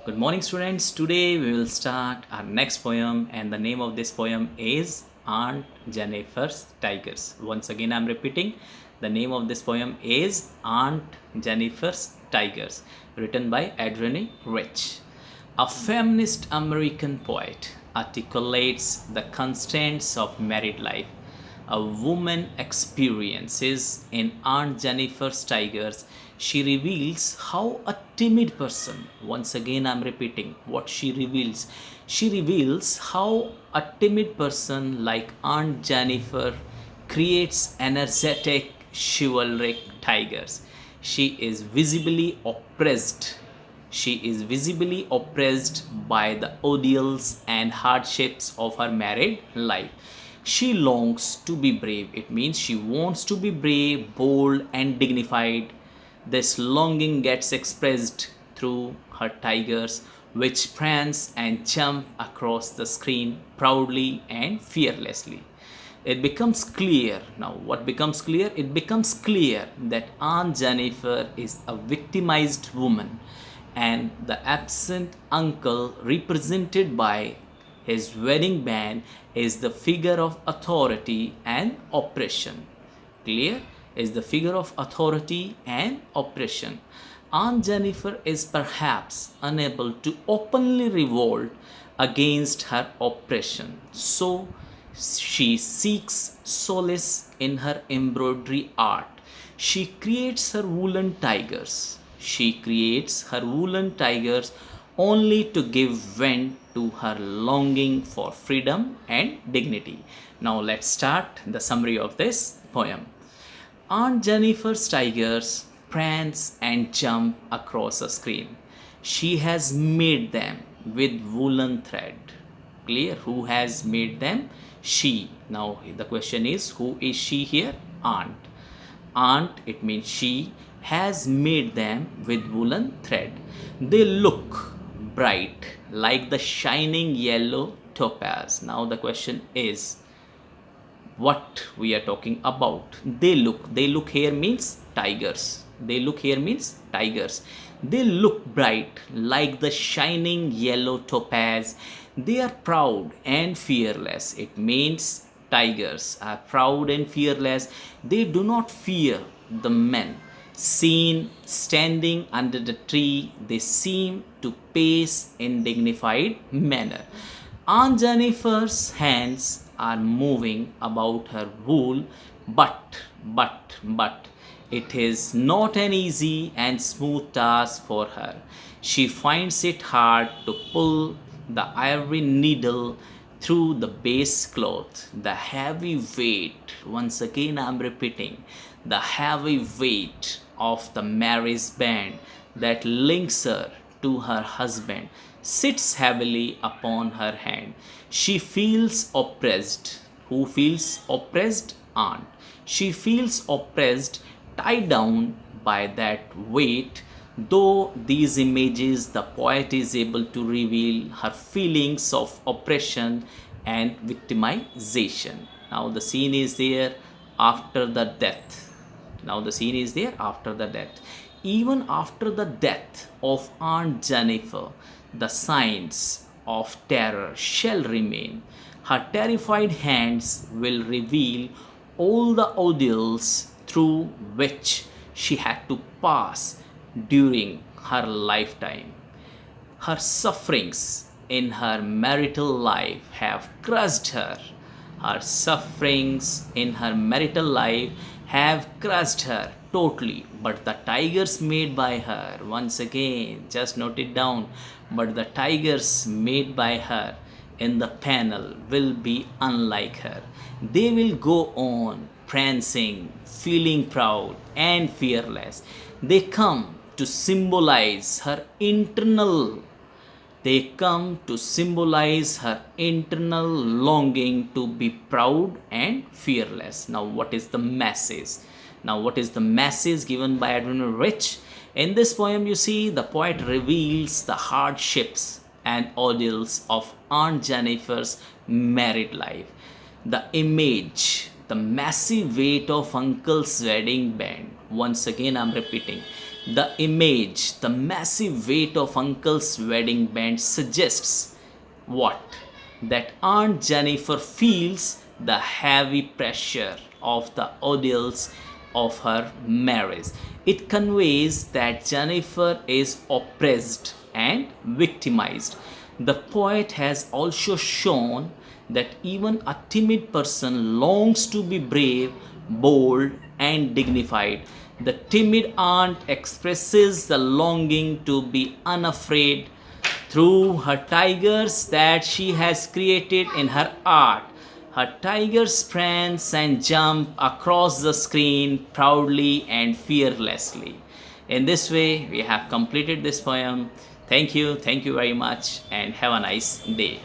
Good morning, students. Today we will start our next poem, and the name of this poem is Aunt Jennifer's Tigers. Once again, I'm repeating the name of this poem is Aunt Jennifer's Tigers, written by Adrienne Rich. A feminist American poet articulates the constraints of married life a woman experiences in Aunt Jennifer's Tigers. She reveals how a timid person, once again I'm repeating what she reveals how a timid person like Aunt Jennifer creates energetic, chivalric tigers. She is visibly oppressed by the ordeals and hardships of her married life. She longs to be brave. It means she wants to be brave, bold, and dignified. This longing gets expressed through her tigers, which prance and jump across the screen proudly and fearlessly. It becomes clear. Now, what becomes clear? It becomes clear that Aunt Jennifer is a victimized woman, and the absent uncle, represented by his wedding band, is the figure of authority and oppression. Clear? Is the figure of authority and oppression. Aunt Jennifer is perhaps unable to openly revolt against her oppression, so she seeks solace in her embroidery art. She creates her woolen tigers. She creates her woolen tigers only to give vent to her longing for freedom and dignity. Now let's start the summary of this poem. Aunt Jennifer's tigers prance and jump across a screen. She has made them with woolen thread. Clear? Who has made them? She. Now the question is, who is she here? Aunt. Aunt, it means she, has made them with woolen thread. They look bright like the shining yellow topaz. Now the question is, what we are talking about? They look here means tigers. They look here means tigers. They look bright like the shining yellow topaz. They are proud and fearless. It means tigers are proud and fearless. They do not fear the men seen standing under the tree. They seem to pace in dignified manner. Aunt Jennifer's hands are moving about her wool, but it is not an easy and smooth task for her. She finds it hard to pull the ivory needle through the base cloth. The heavy weight, once again I'm repeating, the heavy weight of the marriage band that links her to her husband sits heavily upon her hand. She feels oppressed. Who feels oppressed? Aunt. She feels oppressed, tied down by that weight. Though these images, the poet is able to reveal her feelings of oppression and victimization. Now the scene is there after the death. Now the scene is there after the death. Even after the death of Aunt Jennifer, the signs of terror shall remain. Her terrified hands will reveal all the ordeals through which she had to pass during her lifetime. Her sufferings in her marital life have crushed her. Her sufferings in her marital life have crushed her totally. But the tigers made by her, once again, just note it down, but the tigers made by her in the panel will be unlike her. They will go on prancing, feeling proud and fearless. They come to symbolize her internal longing to be proud and fearless. Now what is the message? What is the message given by Adrienne Rich? In this poem, you see, the poet reveals the hardships and ordeals of Aunt Jennifer's married life. The image, the massive weight of uncle's wedding band. Once again, I'm repeating. The image, the massive weight of Uncle's wedding band suggests what? That Aunt Jennifer feels the heavy pressure of the ordeals of her marriage. It conveys that Jennifer is oppressed and victimized. The poet has also shown that even a timid person longs to be brave, bold, and dignified. The timid aunt expresses the longing to be unafraid through her tigers that she has created in her art. Her tigers prance and jump across the screen proudly and fearlessly. In this way, we have completed this poem. Thank you very much, and have a nice day.